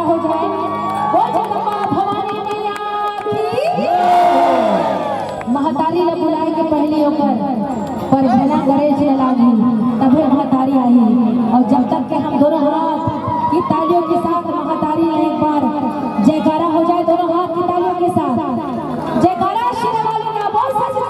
हो जाए। बोल जगदम्बा भवानी मैया की। महतारी ने बुलाए के पहले होकर पर बिना गणेश लागी तभी महतारी आई। और जब तक के हम दोनों हाथ की तालियों के साथ महतारी ने एक बार जयकारा हो जाए, दोनों हाथ की तालियों के साथ जयकारा शिव वाले ना बोल सच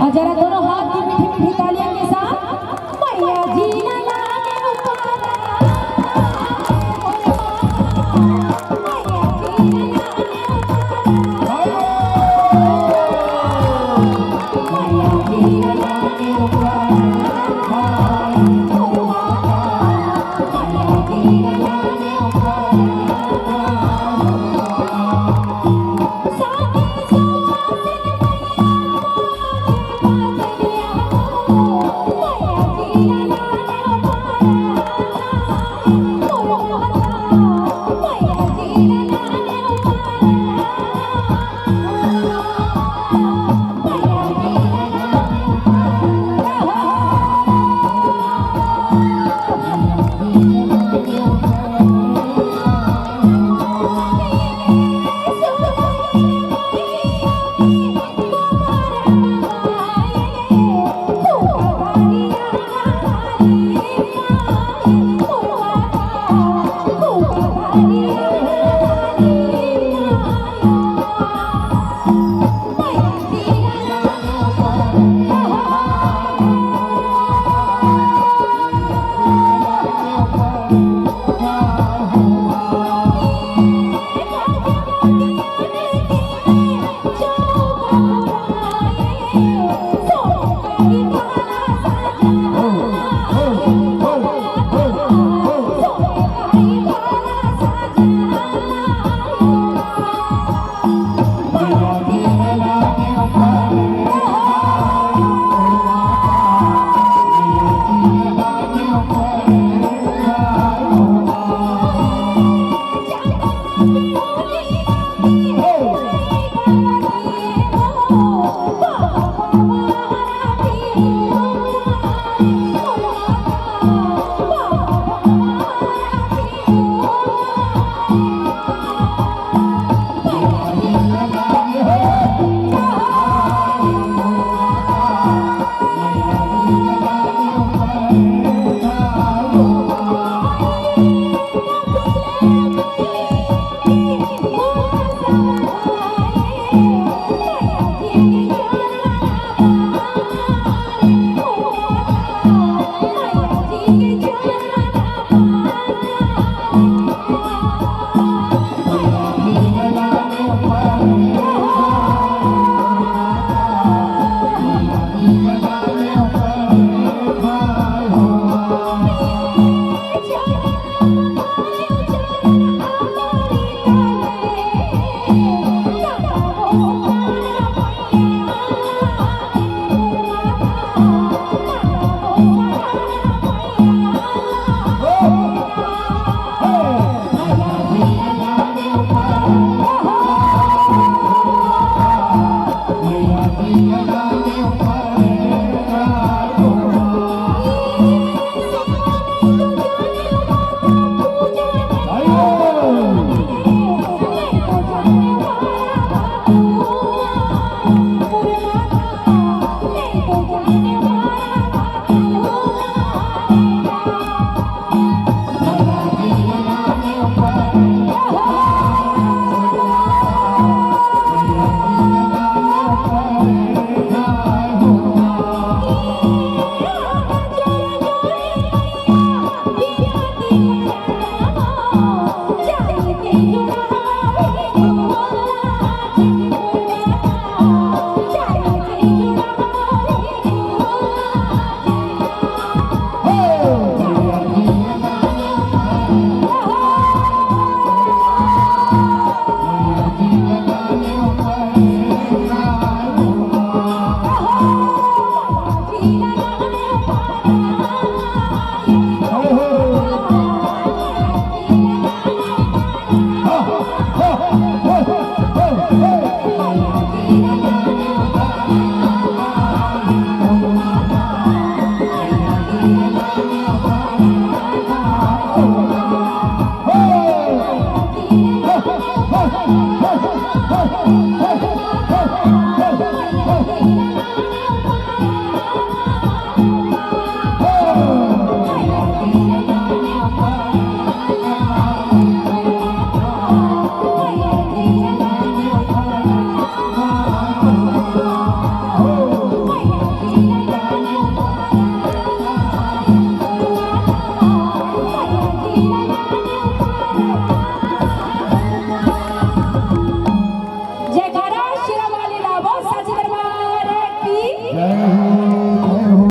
और जरा दोनों हाथ की मीठी मीठी तालियों के साथ मैया जी लाने ऊपर